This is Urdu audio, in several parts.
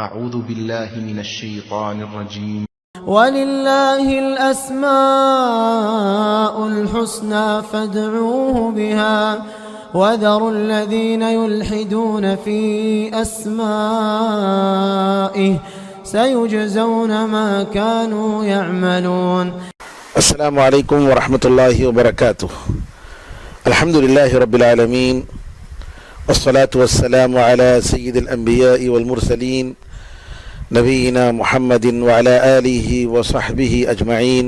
أعوذ بالله من الشيطان الرجيم. وَلِلَّهِ الْأَسْمَاءُ الْحُسْنَى فَادْعُوهُ بِهَا وَذَرُوا الَّذِينَ يُلْحِدُونَ فِي أَسْمَائِهِ سَيُجْزَوْنَ مَا كَانُوا يَعْمَلُونَ. السلام علیکم ورحمۃ اللہ وبرکاتہ. الحمد للہ رب العالمین والصلاة والسلام على سید الانبیاء والمرسلین نبینا محمد وعلى آلہ وصحبہ اجمعین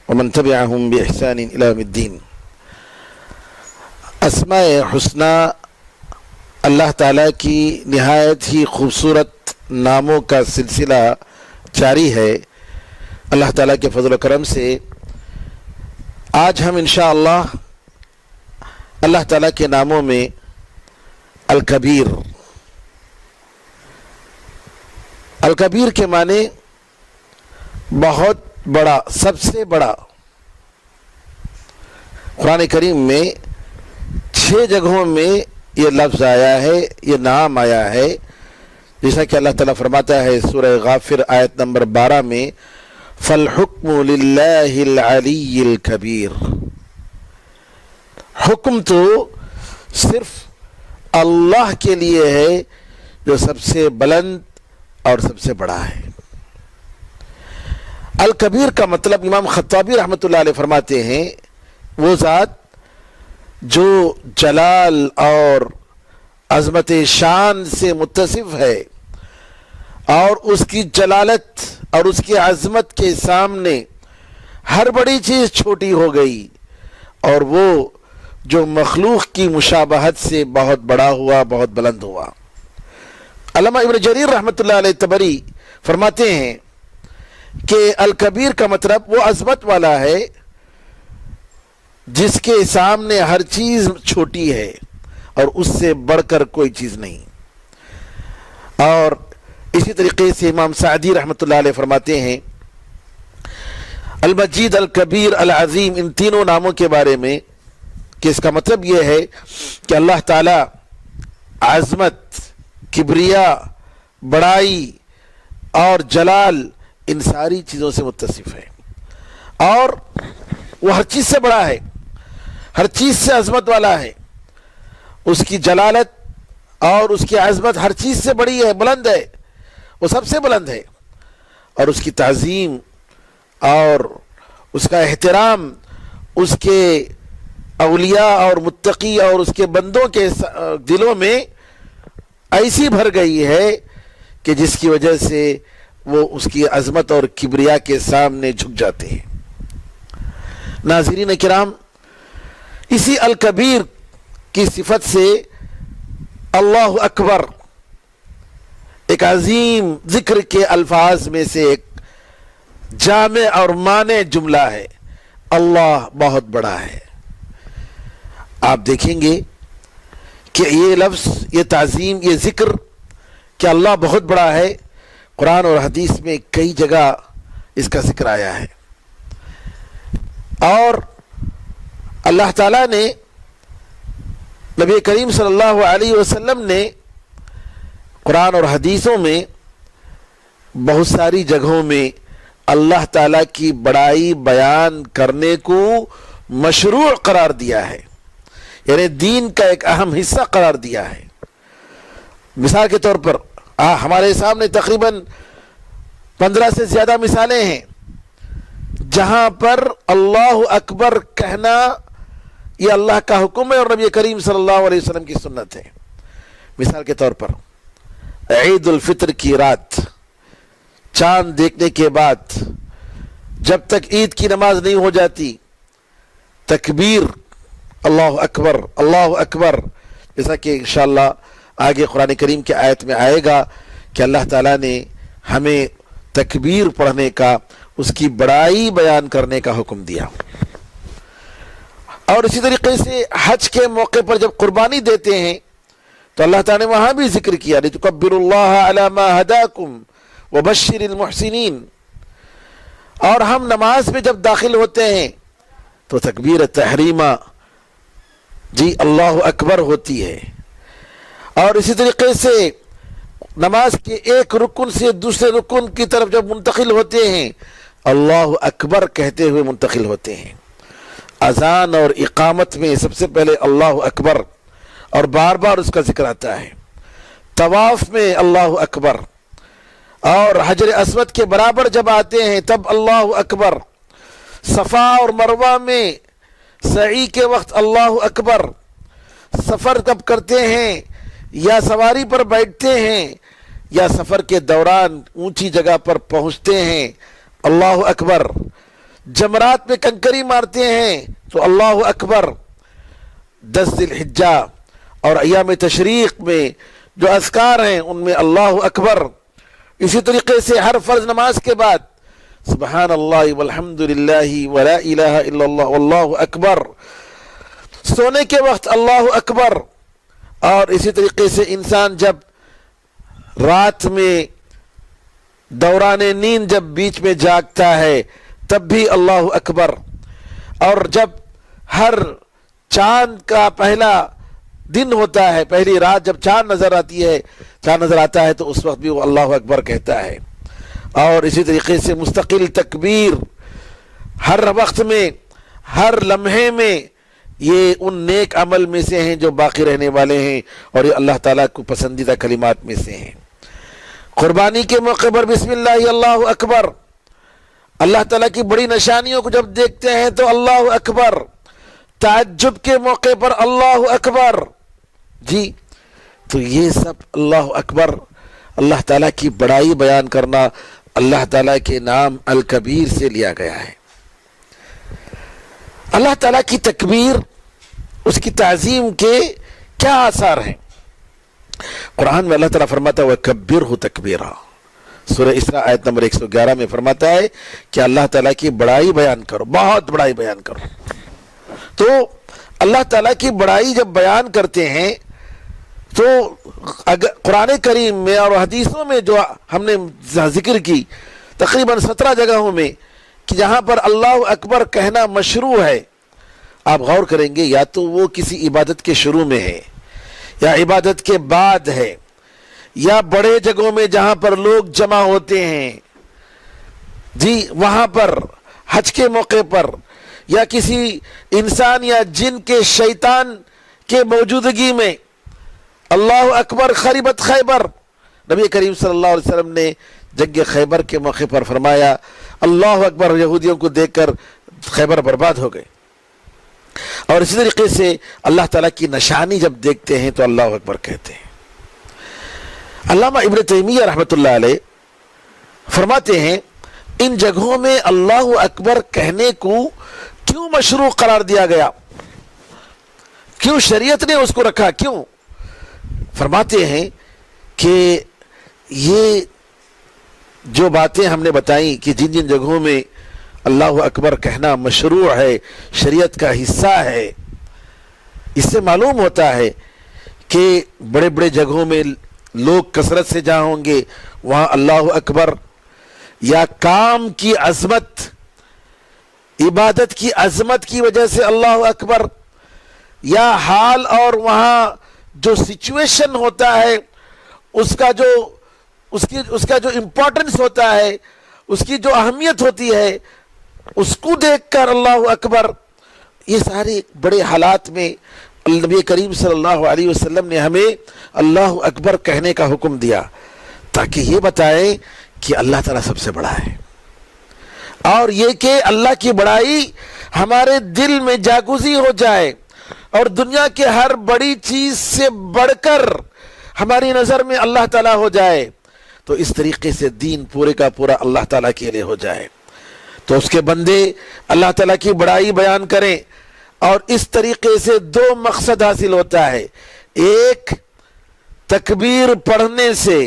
ومن تبعہم بإحسان الی یوم الدین. اسماء حسنی اللہ تعالیٰ کی نہایت ہی خوبصورت ناموں کا سلسلہ جاری ہے. اللہ تعالیٰ کے فضل و کرم سے آج ہم انشاءاللہ اللہ تعالیٰ کے ناموں میں الکبیر کے معنی بہت بڑا، سب سے بڑا. قرآن کریم میں 6 جگہوں میں یہ لفظ آیا ہے، یہ نام آیا ہے، جیسا کہ اللہ تعالیٰ فرماتا ہے سورہ غافر آیت نمبر 12 میں فَالْحُكْمُ لِلَّهِ الْعَلِيِّ الْكَبِيرِ. حکم تو صرف اللہ کے لیے ہے جو سب سے بلند اور سب سے بڑا ہے. الکبیر کا مطلب امام خطابی رحمۃ اللہ علیہ فرماتے ہیں وہ ذات جو جلال اور عظمت شان سے متصف ہے اور اس کی جلالت اور اس کی عظمت کے سامنے ہر بڑی چیز چھوٹی ہو گئی اور وہ جو مخلوق کی مشابہت سے بہت بڑا ہوا، بہت بلند ہوا. علامہ ابن جریر رحمۃ اللہ علیہ طبری فرماتے ہیں کہ الکبیر کا مطلب وہ عظمت والا ہے جس کے سامنے ہر چیز چھوٹی ہے اور اس سے بڑھ کر کوئی چیز نہیں. اور اسی طریقے سے امام سعدی رحمۃ اللہ علیہ فرماتے ہیں المجید، الکبیر، العظیم، ان تینوں ناموں کے بارے میں کہ اس کا مطلب یہ ہے کہ اللہ تعالی عظمت، کبریا، بڑائی اور جلال ان ساری چیزوں سے متصف ہے اور وہ ہر چیز سے بڑا ہے، ہر چیز سے عظمت والا ہے. اس کی جلالت اور اس کی عظمت ہر چیز سے بڑی ہے، بلند ہے، وہ سب سے بلند ہے. اور اس کی تعظیم اور اس کا احترام اس کے اولیاء اور متقی اور اس کے بندوں کے دلوں میں ایسی بھر گئی ہے کہ جس کی وجہ سے وہ اس کی عظمت اور کبریا کے سامنے جھک جاتے ہیں. ناظرین کرام، اسی الکبیر کی صفت سے اللہ اکبر ایک عظیم ذکر کے الفاظ میں سے ایک جامع اور مانع جملہ ہے. اللہ بہت بڑا ہے. آپ دیکھیں گے کہ یہ لفظ، یہ تعظیم، یہ ذکر کہ اللہ بہت بڑا ہے، قرآن اور حدیث میں کئی جگہ اس کا ذکر آیا ہے. اور اللہ تعالیٰ نے نبی کریم صلی اللہ علیہ وسلم نے قرآن اور حدیثوں میں بہت ساری جگہوں میں اللہ تعالیٰ کی بڑائی بیان کرنے کو مشروع قرار دیا ہے، یعنی دین کا ایک اہم حصہ قرار دیا ہے. مثال کے طور پر ہمارے سامنے تقریباً 15 سے زیادہ مثالیں ہیں جہاں پر اللہ اکبر کہنا یہ اللہ کا حکم ہے اور نبی کریم صلی اللہ علیہ وسلم کی سنت ہے. مثال کے طور پر عید الفطر کی رات چاند دیکھنے کے بعد جب تک عید کی نماز نہیں ہو جاتی تکبیر اللہ اکبر، اللہ اکبر، جیسا کہ انشاءاللہ آگے قرآن کریم کی آیت میں آئے گا کہ اللہ تعالیٰ نے ہمیں تکبیر پڑھنے کا، اس کی بڑائی بیان کرنے کا حکم دیا. اور اسی طریقے سے حج کے موقع پر جب قربانی دیتے ہیں تو اللہ تعالیٰ نے وہاں بھی ذکر کیا لِتُكَبِّرُوا اللَّهَ عَلَى مَا هَدَاكُمْ وَبَشِّرِ الْمُحْسِنِينَ. اور ہم نماز میں جب داخل ہوتے ہیں تو تکبیر تحریمہ جی اللہ اکبر ہوتی ہے. اور اسی طریقے سے نماز کے ایک رکن سے دوسرے رکن کی طرف جب منتقل ہوتے ہیں اللہ اکبر کہتے ہوئے منتقل ہوتے ہیں۔ اذان اور اقامت میں سب سے پہلے اللہ اکبر اور بار بار اس کا ذکر آتا ہے، طواف میں اللہ اکبر، اور حجر اسود کے برابر جب آتے ہیں تب اللہ اکبر، صفا اور مروہ میں سعی کے وقت اللہ اکبر، سفر کب کرتے ہیں یا سواری پر بیٹھتے ہیں یا سفر کے دوران اونچی جگہ پر پہنچتے ہیں اللہ اکبر، جمرات میں کنکری مارتے ہیں تو اللہ اکبر، 10 ذی الحجہ اور ایام تشریق میں جو اذکار ہیں ان میں اللہ اکبر۔ اسی طریقے سے ہر فرض نماز کے بعد سبحان اللہ والحمد للہ ولا الہ الا اللہ واللہ اکبر، سونے کے وقت اللہ اکبر، اور اسی طریقے سے انسان جب رات میں دوران نیند جب بیچ میں جاگتا ہے تب بھی اللہ اکبر، اور جب ہر چاند کا پہلا دن ہوتا ہے، پہلی رات جب چاند نظر آتا ہے تو اس وقت بھی وہ اللہ اکبر کہتا ہے۔ اور اسی طریقے سے مستقل تکبیر ہر وقت میں، ہر لمحے میں، یہ ان نیک عمل میں سے ہیں جو باقی رہنے والے ہیں اور یہ اللہ تعالیٰ کو پسندیدہ کلمات میں سے ہیں۔ قربانی کے موقع پر بسم اللہ اللہ اکبر، اللہ تعالیٰ کی بڑی نشانیوں کو جب دیکھتے ہیں تو اللہ اکبر، تعجب کے موقع پر اللہ اکبر، جی تو یہ سب اللہ اکبر، اللہ تعالیٰ کی بڑائی بیان کرنا اللہ تعالیٰ کے نام الکبیر سے لیا گیا ہے۔ اللہ تعالیٰ کی تکبیر، اس کی تعظیم کے کیا آثار ہیں؟ قرآن میں اللہ تعالیٰ فرماتا ہے وَكَبِّرْهُ تَكْبِيرًا، سورہ اسراء آیت نمبر 111 میں فرماتا ہے کہ اللہ تعالیٰ کی بڑائی بیان کرو، بہت بڑائی بیان کرو۔ تو اللہ تعالیٰ کی بڑائی جب بیان کرتے ہیں تو قرآن کریم میں اور حدیثوں میں جو ہم نے ذکر کی تقریباً 17 جگہوں میں کہ جہاں پر اللہ اکبر کہنا مشروع ہے، آپ غور کریں گے یا تو وہ کسی عبادت کے شروع میں ہے یا عبادت کے بعد ہے یا بڑے جگہوں میں جہاں پر لوگ جمع ہوتے ہیں، جی وہاں پر حج کے موقع پر، یا کسی انسان یا جن کے شیطان کے موجودگی میں اللہ اکبر خریبت خیبر، نبی کریم صلی اللہ علیہ وسلم نے جنگ خیبر کے موقع پر فرمایا اللہ اکبر، یہودیوں کو دیکھ کر خیبر برباد ہو گئے۔ اور اسی طریقے سے اللہ تعالیٰ کی نشانی جب دیکھتے ہیں تو اللہ اکبر کہتے ہیں۔ علامہ ابن تیمیہ رحمۃ اللہ علیہ فرماتے ہیں ان جگہوں میں اللہ اکبر کہنے کو کیوں مشروع قرار دیا گیا، کیوں شریعت نے اس کو رکھا، کیوں؟ فرماتے ہیں کہ یہ جو باتیں ہم نے بتائیں کہ جن جن جگہوں میں اللہ اکبر کہنا مشروع ہے، شریعت کا حصہ ہے، اس سے معلوم ہوتا ہے کہ بڑے بڑے جگہوں میں لوگ کثرت سے جہاں ہوں گے وہاں اللہ اکبر، یا کام کی عظمت، عبادت کی عظمت کی وجہ سے اللہ اکبر، یا حال اور وہاں جو سچویشن ہوتا ہے اس کا جو امپورٹنس ہوتا ہے، اس کی جو اہمیت ہوتی ہے، اس کو دیکھ کر اللہ اکبر، یہ سارے بڑے حالات میں نبی کریم صلی اللہ علیہ وسلم نے ہمیں اللہ اکبر کہنے کا حکم دیا تاکہ یہ بتائیں کہ اللہ تعالیٰ سب سے بڑا ہے، اور یہ کہ اللہ کی بڑائی ہمارے دل میں جاگزی ہو جائے اور دنیا کے ہر بڑی چیز سے بڑھ کر ہماری نظر میں اللہ تعالیٰ ہو جائے، تو اس طریقے سے دین پورے کا پورا اللہ تعالیٰ کے لیے ہو جائے، تو اس کے بندے اللہ تعالیٰ کی بڑائی بیان کریں۔ اور اس طریقے سے 2 مقصد حاصل ہوتا ہے، ایک تکبیر پڑھنے سے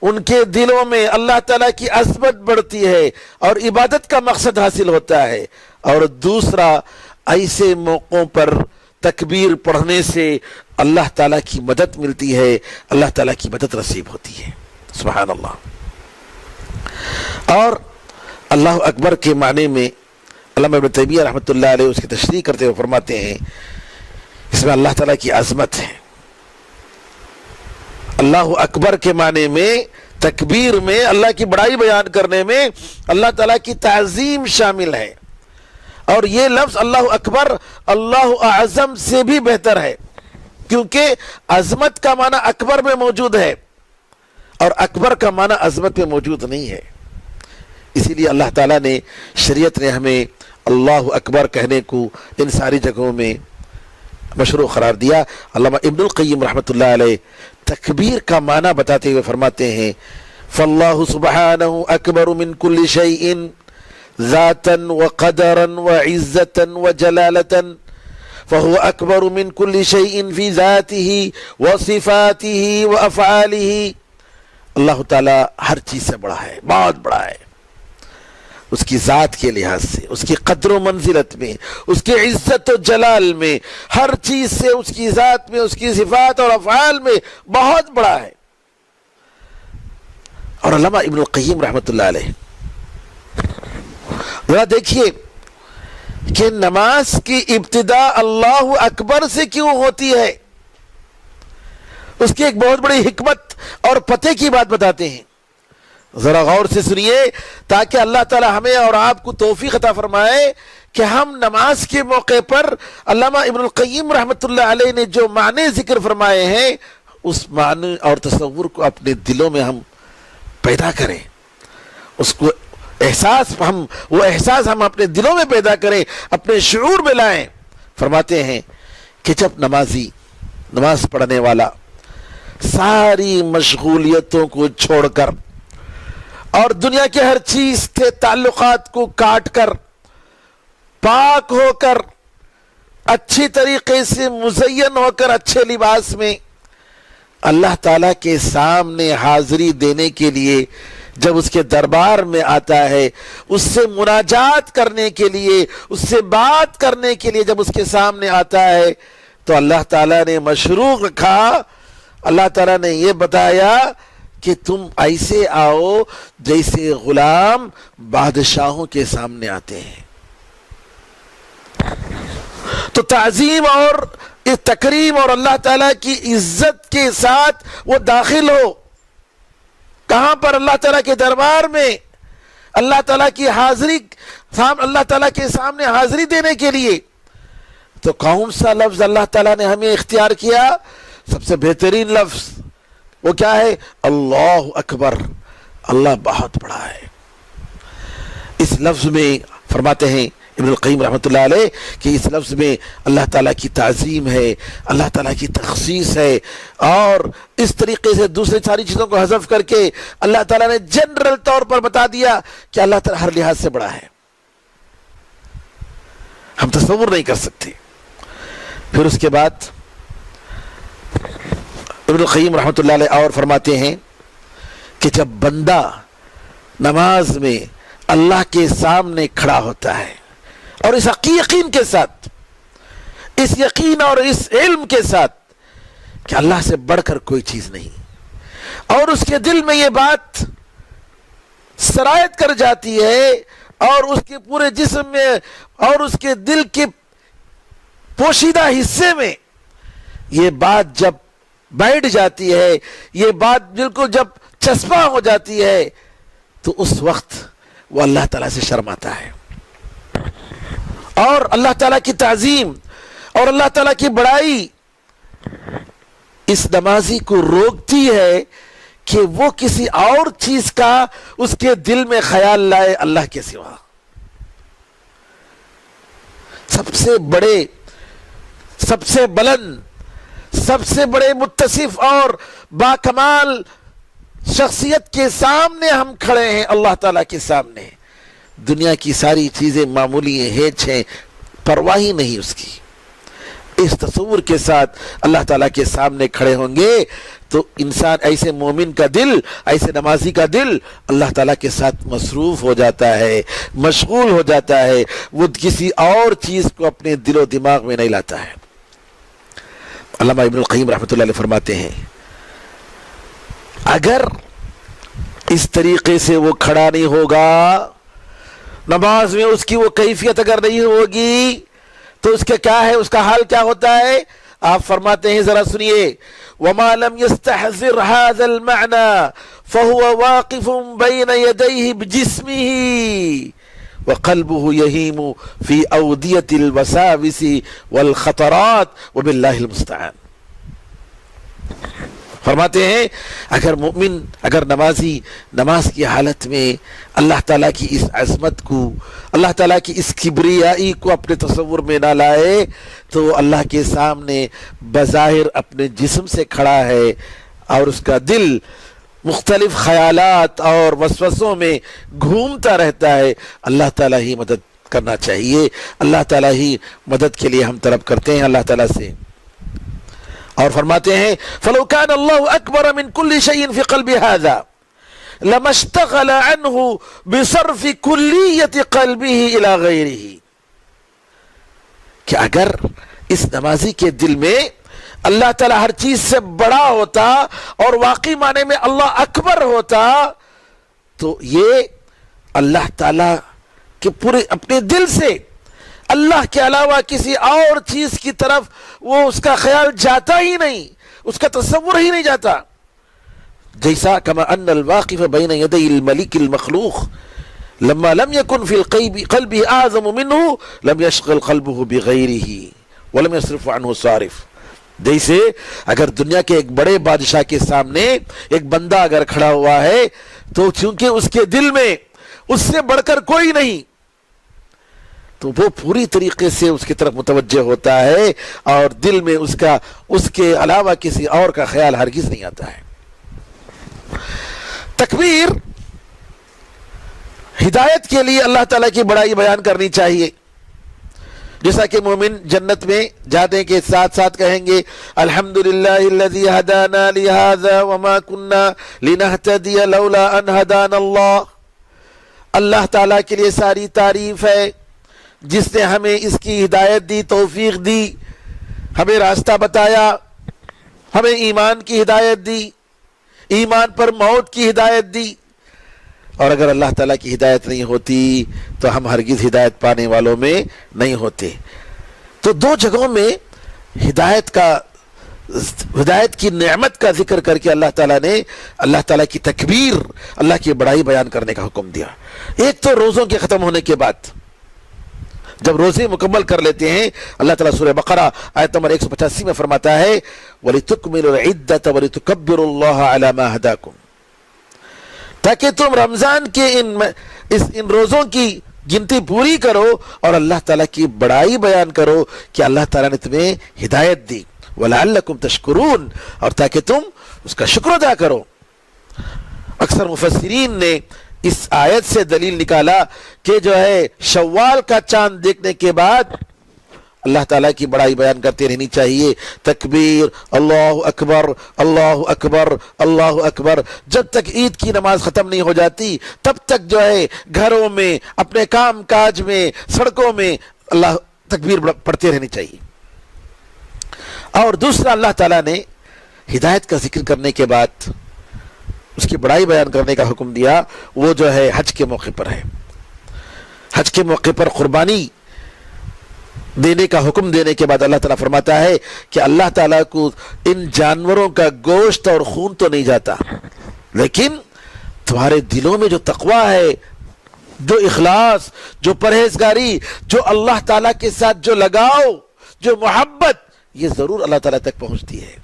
ان کے دلوں میں اللہ تعالیٰ کی عظمت بڑھتی ہے اور عبادت کا مقصد حاصل ہوتا ہے، اور دوسرا ایسے موقعوں پر تکبیر پڑھنے سے اللہ تعالیٰ کی مدد ملتی ہے، اللہ تعالیٰ کی مدد نصیب ہوتی ہے، سبحان اللہ۔ اور اللہ اکبر کے معنی میں علامہ ابن تیمیہ رحمۃ اللہ علیہ اس کی تشریح کرتے ہوئے فرماتے ہیں اس میں اللہ تعالیٰ کی عظمت ہے، اللہ اکبر کے معنی میں، تکبیر میں، اللہ کی بڑائی بیان کرنے میں اللہ تعالیٰ کی تعظیم شامل ہے، اور یہ لفظ اللہ اکبر اللہ اعظم سے بھی بہتر ہے، کیونکہ عظمت کا معنی اکبر میں موجود ہے اور اکبر کا معنی عظمت میں موجود نہیں ہے۔ اسی لیے اللہ تعالیٰ نے، شریعت نے ہمیں اللہ اکبر کہنے کو ان ساری جگہوں میں مشروع قرار دیا۔ علامہ ابن القیم رحمۃ اللہ علیہ تکبیر کا معنی بتاتے ہوئے فرماتے ہیں فاللہ سبحانہ اکبر من کل شیء ذاتا وقدرا وعزتا وجلالتا فهو اکبر من کل شیء فی ذاته وصفاته وافعاله۔ اللہ تعالیٰ ہر چیز سے بڑا ہے، بہت بڑا ہے، اس کی ذات کے لحاظ سے، اس کی قدر و منزلت میں، اس کی عزت و جلال میں، ہر چیز سے، اس کی ذات میں، اس کی صفات اور افعال میں بہت بڑا ہے۔ اور علامہ ابن القیم رحمۃ اللہ علیہ، ذرا دیکھیے کہ نماز کی ابتدا اللہ اکبر سے کیوں ہوتی ہے، اس کی ایک بہت بڑی حکمت اور پتے کی بات بتاتے ہیں، ذرا غور سے سنیے تاکہ اللہ تعالی ہمیں اور آپ کو توفیق عطا فرمائے کہ ہم نماز کے موقع پر علامہ ابن القیم رحمۃ اللہ علیہ نے جو معنی ذکر فرمائے ہیں اس معنی اور تصور کو اپنے دلوں میں ہم پیدا کریں، اس کو وہ احساس ہم اپنے دلوں میں پیدا کریں، اپنے شعور میں لائیں۔ فرماتے ہیں کہ جب نماز پڑھنے والا ساری مشغولیتوں کو چھوڑ کر اور دنیا کے ہر چیز کے تعلقات کو کاٹ کر، پاک ہو کر، اچھی طریقے سے مزین ہو کر، اچھے لباس میں اللہ تعالیٰ کے سامنے حاضری دینے کے لیے جب اس کے دربار میں آتا ہے، اس سے مناجات کرنے کے لیے، اس سے بات کرنے کے لیے جب اس کے سامنے آتا ہے تو اللہ تعالیٰ نے مشروع رکھا، اللہ تعالیٰ نے یہ بتایا کہ تم ایسے آؤ جیسے غلام بادشاہوں کے سامنے آتے ہیں۔ تو تعظیم اور تکریم اور اللہ تعالیٰ کی عزت کے ساتھ وہ داخل ہو، کہاں پر؟ اللہ تعالیٰ کے دربار میں، اللہ تعالیٰ کی حاضری، اللہ تعالیٰ کے سامنے حاضری دینے کے لیے۔ تو کون سا لفظ اللہ تعالیٰ نے ہمیں اختیار کیا؟ سب سے بہترین لفظ وہ کیا ہے؟ اللہ اکبر، اللہ بہت بڑا ہے۔ اس لفظ میں فرماتے ہیں ابن القیم رحمۃ اللہ علیہ کہ اس لفظ میں اللہ تعالیٰ کی تعظیم ہے، اللہ تعالیٰ کی تخصیص ہے، اور اس طریقے سے دوسری ساری چیزوں کو حذف کر کے اللہ تعالیٰ نے جنرل طور پر بتا دیا کہ اللہ تعالیٰ ہر لحاظ سے بڑا ہے، ہم تصور نہیں کر سکتے۔ پھر اس کے بعد ابن القیم رحمۃ اللہ علیہ اور فرماتے ہیں کہ جب بندہ نماز میں اللہ کے سامنے کھڑا ہوتا ہے اور اس یقین کے ساتھ، اس یقین اور اس علم کے ساتھ کہ اللہ سے بڑھ کر کوئی چیز نہیں، اور اس کے دل میں یہ بات سرایت کر جاتی ہے اور اس کے پورے جسم میں اور اس کے دل کے پوشیدہ حصے میں یہ بات جب بیٹھ جاتی ہے، یہ بات بالکل جب چسپاں ہو جاتی ہے، تو اس وقت وہ اللہ تعالیٰ سے شرماتا ہے، اور اللہ تعالیٰ کی تعظیم اور اللہ تعالیٰ کی بڑائی اس نمازی کو روکتی ہے کہ وہ کسی اور چیز کا اس کے دل میں خیال لائے اللہ کے سوا۔ سب سے بڑے، سب سے بلند، سب سے بڑے متصف اور باکمال شخصیت کے سامنے ہم کھڑے ہیں، اللہ تعالیٰ کے سامنے۔ دنیا کی ساری چیزیں معمولی ہیں، ہیچ ہیں، پرواہ ہی نہیں اس کی۔ اس تصور کے ساتھ اللہ تعالیٰ کے سامنے کھڑے ہوں گے تو انسان، ایسے مومن کا دل، ایسے نمازی کا دل اللہ تعالیٰ کے ساتھ مصروف ہو جاتا ہے، مشغول ہو جاتا ہے، وہ کسی اور چیز کو اپنے دل و دماغ میں نہیں لاتا ہے۔ علامہ ابن القیم رحمۃ اللہ علیہ فرماتے ہیں اگر اس طریقے سے وہ کھڑا نہیں ہوگا نماز میں، اس کی وہ کیفیت اگر نہیں ہوگی تو اس کا کیا ہے، اس کا حال کیا ہوتا ہے؟ آپ فرماتے ہیں، ذرا سنیے، وما لم يستحضر هذا المعنى فهو واقف بين يديه بجسمه وقلبه يهيم في أودية الوساوس والخطرات وبالله المستعان. فرماتے ہیں اگر مومن، اگر نمازی نماز کی حالت میں اللہ تعالیٰ کی اس عظمت کو، اللہ تعالیٰ کی اس کبریائی کو اپنے تصور میں نہ لائے تو اللہ کے سامنے بظاہر اپنے جسم سے کھڑا ہے اور اس کا دل مختلف خیالات اور وسوسوں میں گھومتا رہتا ہے. اللہ تعالیٰ ہی مدد کرنا چاہیے، اللہ تعالیٰ ہی مدد کے لیے ہم طلب کرتے ہیں اللہ تعالیٰ سے. اور فرماتے ہیں فلو كان الله اکبر من كل شيء في قلب هذا لما اشتغل عنه بصرف كلية قلبه الى غيره. کہ اگر اس نمازی کے دل میں اللہ تعالیٰ ہر چیز سے بڑا ہوتا اور واقعی معنی میں اللہ اکبر ہوتا تو یہ اللہ تعالیٰ کے پورے اپنے دل سے اللہ کے علاوہ کسی اور چیز کی طرف وہ اس کا خیال جاتا ہی نہیں، اس کا تصور ہی نہیں جاتا. جیسا کما ان الواقف بین یدی الملک المخلوق لما لم يكن في القلب اعظم منه لم يشغل قلبه بغيره ولم يصرف عنه صارف. جیسے اگر دنیا کے ایک بڑے بادشاہ کے سامنے ایک بندہ اگر کھڑا ہوا ہے تو چونکہ اس کے دل میں اس سے بڑھ کر کوئی نہیں تو وہ پوری طریقے سے اس کی طرف متوجہ ہوتا ہے اور دل میں اس کے علاوہ کسی اور کا خیال ہرگز نہیں آتا ہے. تکبیر ہدایت کے لیے اللہ تعالیٰ کی بڑائی بیان کرنی چاہیے. جیسا کہ مومن جنت میں جانے کے ساتھ ساتھ کہیں گے الحمدللہ الذی ہدانا لہذا وما کننا لنہتدی لولا ان ہدانا اللہ. اللہ تعالیٰ کے لیے ساری تعریف ہے جس نے ہمیں اس کی ہدایت دی، توفیق دی، ہمیں راستہ بتایا، ہمیں ایمان کی ہدایت دی، ایمان پر موت کی ہدایت دی. اور اگر اللہ تعالیٰ کی ہدایت نہیں ہوتی تو ہم ہرگز ہدایت پانے والوں میں نہیں ہوتے. تو دو جگہوں میں ہدایت کی نعمت کا ذکر کر کے اللہ تعالیٰ نے اللہ تعالیٰ کی تکبیر، اللہ کی بڑائی بیان کرنے کا حکم دیا. ایک تو روزوں کے ختم ہونے کے بعد جب روزے مکمل کر لیتے ہیں اللہ تعالیٰ سورہ بقرہ آیت نمبر 185 میں فرماتا ہے وَلِتُكْمِلُوا الْعِدَّةَ وَلِتُكَبِّرُوا اللَّهَ عَلَى مَا هَدَاكُمْ. تاکہ تم رمضان کے ان روزوں کی گنتی پوری کرو اور اللہ تعالیٰ کی بڑائی بیان کرو کہ اللہ تعالیٰ نے تمہیں ہدایت دی. وَلَعَلَّكُمْ تَشْكُرُونَ، اور تاکہ تم اس کا شکر ادا کرو. اکثر مفسرین نے اس آیت سے دلیل نکالا کہ جو ہے شوال کا چاند دیکھنے کے بعد اللہ تعالیٰ کی بڑائی بیان کرتے رہنی چاہیے. تکبیر، اللہ اکبر اللہ اکبر اللہ اکبر. جب تک عید کی نماز ختم نہیں ہو جاتی تب تک جو ہے گھروں میں، اپنے کام کاج میں، سڑکوں میں اللہ تکبیر پڑھتے رہنی چاہیے. اور دوسرا اللہ تعالیٰ نے ہدایت کا ذکر کرنے کے بعد اس کی بڑائی بیان کرنے کا حکم دیا، وہ جو ہے حج کے موقع پر ہے. حج کے موقع پر قربانی دینے کا حکم دینے کے بعد اللہ تعالیٰ فرماتا ہے کہ اللہ تعالیٰ کو ان جانوروں کا گوشت اور خون تو نہیں جاتا، لیکن تمہارے دلوں میں جو تقویٰ ہے، جو اخلاص، جو پرہیزگاری، جو اللہ تعالیٰ کے ساتھ جو لگاؤ، جو محبت، یہ ضرور اللہ تعالیٰ تک پہنچتی ہے.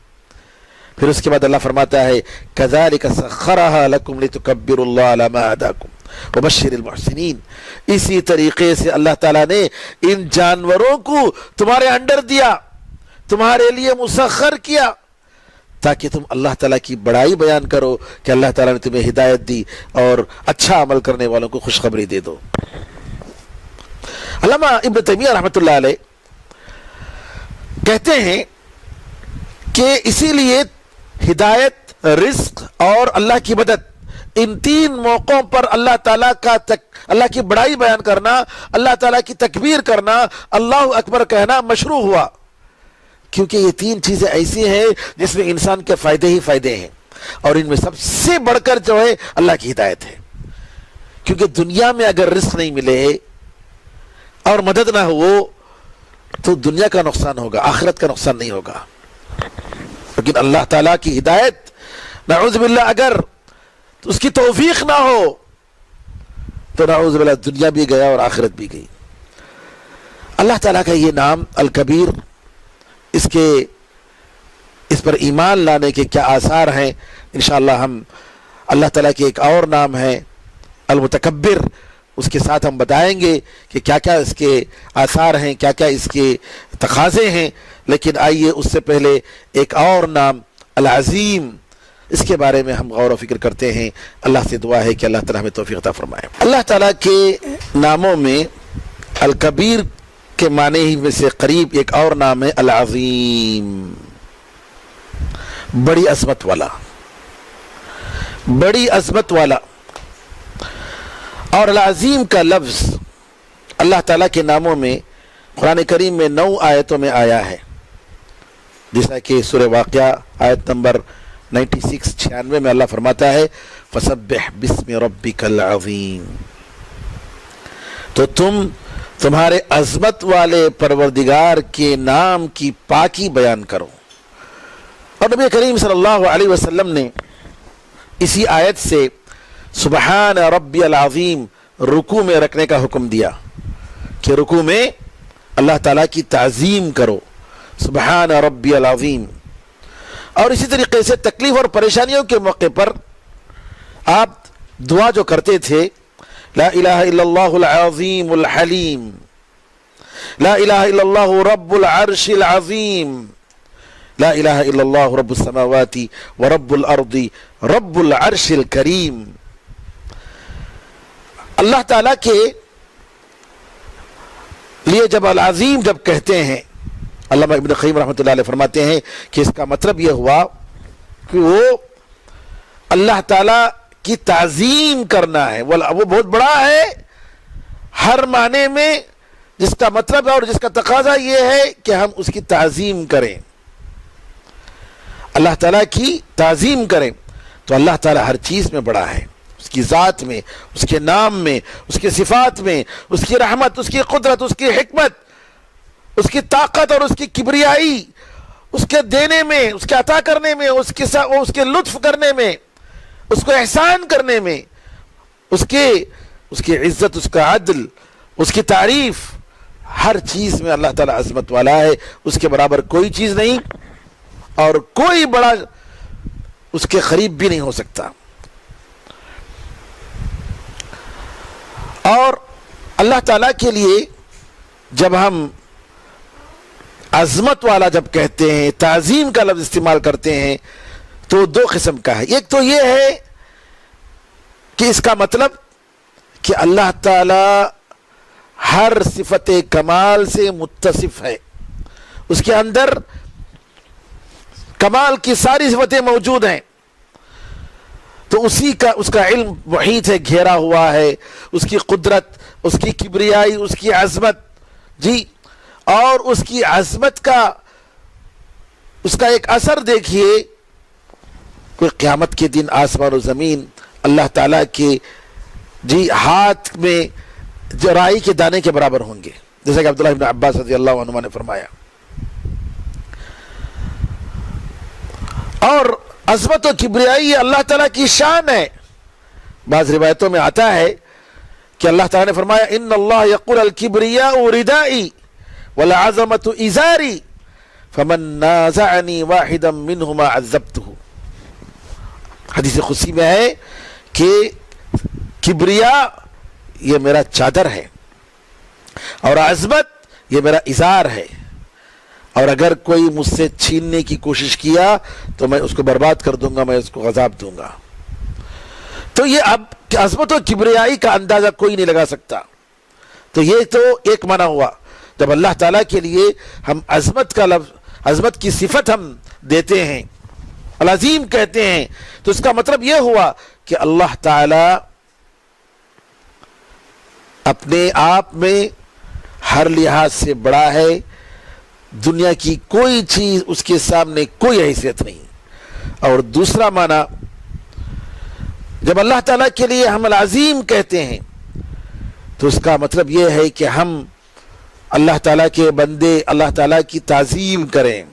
پھر اس کے بعد اللہ فرماتا ہے كَذَلِكَ سَخَّرَهَا لَكُمْ لِتُكَبِّرُوا اللَّهَ عَلَى مَا هَدَاكُمْ وَبَشِّرِ الْمُحْسِنِينَ. اسی طریقے سے اللہ تعالیٰ نے ان جانوروں کو تمہارے انڈر دیا، تمہارے لیے مسخر کیا تاکہ تم اللہ تعالیٰ کی بڑائی بیان کرو کہ اللہ تعالیٰ نے تمہیں ہدایت دی اور اچھا عمل کرنے والوں کو خوشخبری دے دو. علامہ ابن تیمیہ رحمۃ اللہ علیہ کہتے ہیں کہ اسی لیے ہدایت، رزق اور اللہ کی مدد، ان تین موقعوں پر اللہ تعالیٰ اللہ کی بڑائی بیان کرنا، اللہ تعالیٰ کی تکبیر کرنا، اللہ اکبر کہنا مشروع ہوا. کیونکہ یہ تین چیزیں ایسی ہیں جس میں انسان کے فائدے ہی فائدے ہیں، اور ان میں سب سے بڑھ کر جو ہے اللہ کی ہدایت ہے. کیونکہ دنیا میں اگر رزق نہیں ملے اور مدد نہ ہو تو دنیا کا نقصان ہوگا، آخرت کا نقصان نہیں ہوگا. لیکن اللہ تعالیٰ کی ہدایت نعوذ باللہ اگر اس کی توفیق نہ ہو تو نعوذ باللہ دنیا بھی گیا اور آخرت بھی گئی۔ اللہ تعالیٰ کا یہ نام الکبیر، اس پر ایمان لانے کے کیا آثار ہیں، انشاءاللہ ہم اللہ تعالیٰ کے ایک اور نام ہے المتکبر، اس کے ساتھ ہم بتائیں گے کہ کیا کیا اس کے آثار ہیں، کیا کیا اس کے تقاضے ہیں۔ لیکن آئیے اس سے پہلے ایک اور نام العظیم، اس کے بارے میں ہم غور و فکر کرتے ہیں۔ اللہ سے دعا ہے کہ اللہ تعالیٰ ہمیں توفیق عطا فرمائے۔ اللہ تعالیٰ کے ناموں میں الکبیر کے معنی ہی میں سے قریب ایک اور نام ہے العظیم، بڑی عظمت والا، بڑی عظمت والا۔ اور العظیم کا لفظ اللہ تعالیٰ کے ناموں میں قرآن کریم میں 9 آیتوں میں آیا ہے، جیسا کہ سورہ واقعہ آیت نمبر 96 میں اللہ فرماتا ہے فسبح بسم ربک العظیم، تو تمہارے عظمت والے پروردگار کے نام کی پاکی بیان کرو۔ اور نبی کریم صلی اللہ علیہ وسلم نے اسی آیت سے سبحان ربی العظیم رکوع میں رکھنے کا حکم دیا کہ رکوع میں اللہ تعالیٰ کی تعظیم کرو، سبحان ربی العظیم۔ اور اسی طریقے سے تکلیف اور پریشانیوں کے موقع پر آپ دعا جو کرتے تھے، لا الہ الا اللہ العظیم الحلیم، لا الہ الا اللہ رب العرش العظیم، لا الہ الا اللہ رب السماوات ورب الارض رب العرش الکریم۔ اللہ تعالیٰ کے لیے جب العظیم جب کہتے ہیں، علامہ ابن قیم رحمۃ اللہ علیہ فرماتے ہیں کہ اس کا مطلب یہ ہوا کہ وہ اللہ تعالیٰ کی تعظیم کرنا ہے، وہ بہت بڑا ہے ہر معنی میں، جس کا مطلب ہے اور جس کا تقاضا یہ ہے کہ ہم اس کی تعظیم کریں، اللہ تعالیٰ کی تعظیم کریں۔ تو اللہ تعالیٰ ہر چیز میں بڑا ہے، اس کی ذات میں، اس کے نام میں، اس کی صفات میں، اس کی رحمت، اس کی قدرت، اس کی حکمت، اس کی طاقت اور اس کی کبریائی، اس کے دینے میں، اس کے عطا کرنے میں، اس کے لطف کرنے میں، اس کو احسان کرنے میں، اس کی عزت، اس کا عدل، اس کی تعریف، ہر چیز میں اللہ تعالیٰ عظمت والا ہے، اس کے برابر کوئی چیز نہیں اور کوئی بڑا اس کے قریب بھی نہیں ہو سکتا۔ اور اللہ تعالیٰ کے لیے جب ہم عظمت والا جب کہتے ہیں، تعظیم کا لفظ استعمال کرتے ہیں، تو 2 قسم کا ہے۔ ایک تو یہ ہے کہ اس کا مطلب کہ اللہ تعالیٰ ہر صفت کمال سے متصف ہے، اس کے اندر کمال کی ساری صفتیں موجود ہیں، تو اس کا علم محیط ہے، گھیرا ہوا ہے، اس کی قدرت، اس کی کبریائی، اس کی عظمت، جی، اور اس کی عظمت کا اس کا ایک اثر دیکھیے، کوئی قیامت کے دن آسمان و زمین اللہ تعالیٰ کے جی ہاتھ میں رائی کے دانے کے برابر ہوں گے، جیسا کہ عبداللہ ابن عباس رضی اللہ عنہ نے فرمایا۔ اور عظمت و کبریائی یہ اللہ تعالیٰ کی شان ہے۔ بعض روایتوں میں آتا ہے کہ اللہ تعالیٰ نے فرمایا ان اللہ یقول الکبریاء ردائی والعظمت ازاری فمن نازعنی واحدا منہما عذبتہ۔ حدیث قدسی میں ہے کہ کبریاء یہ میرا چادر ہے اور عظمت یہ میرا ازار ہے، اور اگر کوئی مجھ سے چھیننے کی کوشش کیا تو میں اس کو برباد کر دوں گا، میں اس کو عذاب دوں گا۔ تو یہ اب عظمت و کبریائی کا اندازہ کوئی نہیں لگا سکتا۔ تو یہ تو ایک معنی ہوا، جب اللہ تعالیٰ کے لیے ہم عظمت کا لفظ، عظمت کی صفت ہم دیتے ہیں، العظیم کہتے ہیں، تو اس کا مطلب یہ ہوا کہ اللہ تعالیٰ اپنے آپ میں ہر لحاظ سے بڑا ہے، دنیا کی کوئی چیز اس کے سامنے کوئی حیثیت نہیں۔ اور دوسرا معنی، جب اللہ تعالیٰ کے لیے ہم العظیم کہتے ہیں تو اس کا مطلب یہ ہے کہ ہم اللہ تعالیٰ کے بندے اللہ تعالیٰ کی تعظیم کریں،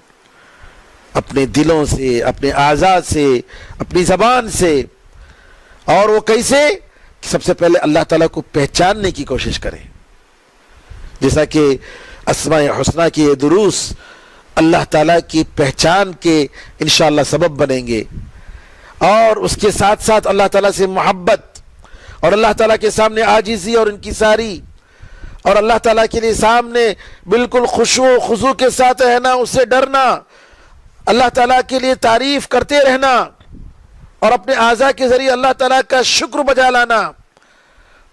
اپنے دلوں سے، اپنے اعضاء سے، اپنی زبان سے. اور وہ کیسے؟ سب سے پہلے اللہ تعالیٰ کو پہچاننے کی کوشش کریں، جیسا کہ اسماء حسنہ کی یہ دروس اللہ تعالیٰ کی پہچان کے انشاءاللہ سبب بنیں گے. اور اس کے ساتھ ساتھ اللہ تعالیٰ سے محبت، اور اللہ تعالیٰ کے سامنے عاجزی اور انکساری، اور اللہ تعالیٰ کے لیے سامنے بالکل خشوع و خضوع کے ساتھ رہنا، اس سے ڈرنا، اللہ تعالیٰ کے لیے تعریف کرتے رہنا، اور اپنے اعضاء کے ذریعے اللہ تعالیٰ کا شکر بجا لانا،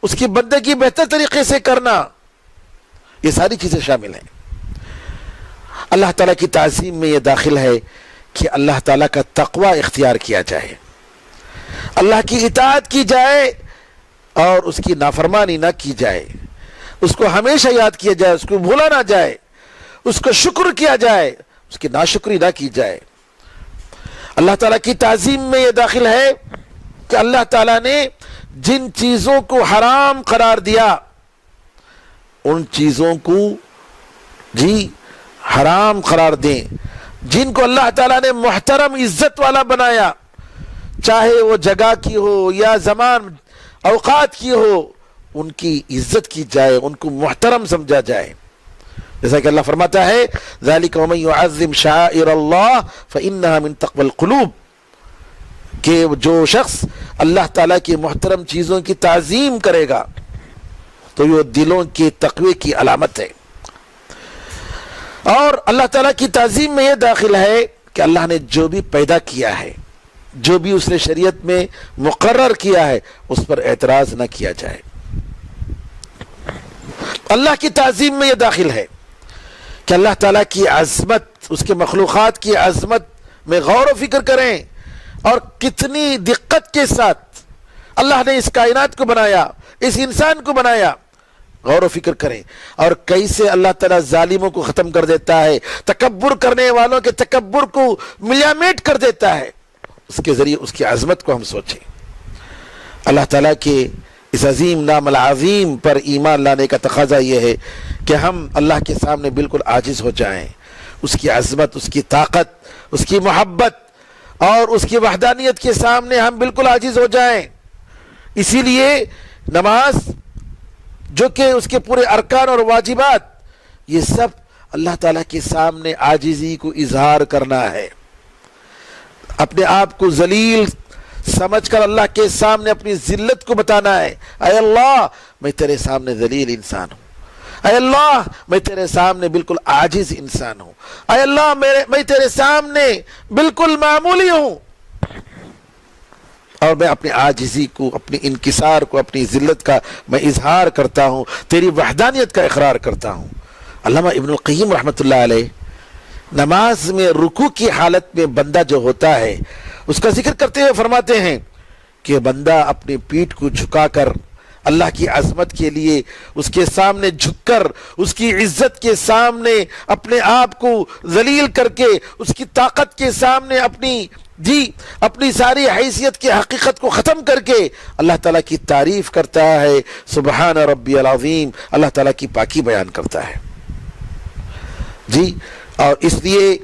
اس کی بندگی بہتر طریقے سے کرنا، یہ ساری چیزیں شامل ہیں. اللہ تعالیٰ کی تعظیم میں یہ داخل ہے کہ اللہ تعالیٰ کا تقوی اختیار کیا جائے، اللہ کی اطاعت کی جائے اور اس کی نافرمانی نہ کی جائے، اس کو ہمیشہ یاد کیا جائے، اس کو بھولا نہ جائے، اس کو شکر کیا جائے، اس کی ناشکری نہ کی جائے. اللہ تعالیٰ کی تعظیم میں یہ داخل ہے کہ اللہ تعالیٰ نے جن چیزوں کو حرام قرار دیا ان چیزوں کو حرام قرار دیں. جن کو اللہ تعالیٰ نے محترم عزت والا بنایا، چاہے وہ جگہ کی ہو یا زمان اوقات کی ہو، ان کی عزت کی جائے، ان کو محترم سمجھا جائے. جیسا کہ اللہ فرماتا ہے ذَلِكَ وَمَن يُعَظِّمْ شَعَائِرَ اللَّهِ فَإِنَّهَا مِن تَقْوَى الْقُلُوبِ، کہ جو شخص اللہ تعالیٰ کی محترم چیزوں کی تعظیم کرے گا تو یہ دلوں کے تقوی کی علامت ہے. اور اللہ تعالیٰ کی تعظیم میں یہ داخل ہے کہ اللہ نے جو بھی پیدا کیا ہے، جو بھی اس نے شریعت میں مقرر کیا ہے، اس پر اعتراض نہ کیا جائے. اللہ کی تعظیم میں یہ داخل ہے کہ اللہ تعالیٰ کی عظمت، اس کے مخلوقات کی عظمت میں غور و فکر کریں، اور کتنی دقت کے ساتھ اللہ نے اس کائنات کو بنایا، اس انسان کو بنایا، غور و فکر کریں. اور کیسے اللہ تعالیٰ ظالموں کو ختم کر دیتا ہے، تکبر کرنے والوں کے تکبر کو ملیا میٹ کر دیتا ہے. اس کے ذریعے اس کی عظمت کو ہم سوچیں. اللہ تعالیٰ کے اس عظیم نام العظیم پر ایمان لانے کا تقاضا یہ ہے کہ ہم اللہ کے سامنے بالکل عاجز ہو جائیں، اس کی عظمت، اس کی طاقت، اس کی محبت اور اس کی وحدانیت کے سامنے ہم بالکل عاجز ہو جائیں. اسی لیے نماز، جو کہ اس کے پورے ارکان اور واجبات، یہ سب اللہ تعالیٰ کے سامنے عاجزی کو اظہار کرنا ہے، اپنے آپ کو ذلیل سمجھ کر اللہ کے سامنے اپنی ذلت کو بتانا ہے. اے اللہ، میں تیرے سامنے ذلیل انسان ہوں. اے اللہ، میں تیرے سامنے بالکل عاجز انسان ہوں. اے اللہ، میں تیرے سامنے بالکل معمولی ہوں، اور میں اپنی عاجزی کو، اپنی انکسار کو، اپنی ذلت کا میں اظہار کرتا ہوں، تیری وحدانیت کا اقرار کرتا ہوں. علامہ ابن القیم رحمۃ اللہ علیہ نماز میں رکوع کی حالت میں بندہ جو ہوتا ہے اس کا ذکر کرتے ہوئے فرماتے ہیں کہ بندہ اپنی پیٹھ کو جھکا کر اللہ کی عظمت کے لیے اس کے سامنے جھک کر، اس کی عزت کے سامنے اپنے آپ کو ذلیل کر کے، اس کی طاقت کے سامنے اپنی ساری حیثیت کی حقیقت کو ختم کر کے اللہ تعالیٰ کی تعریف کرتا ہے. سبحان ربی العظیم، اللہ تعالیٰ کی پاکی بیان کرتا ہے. اور اس لیے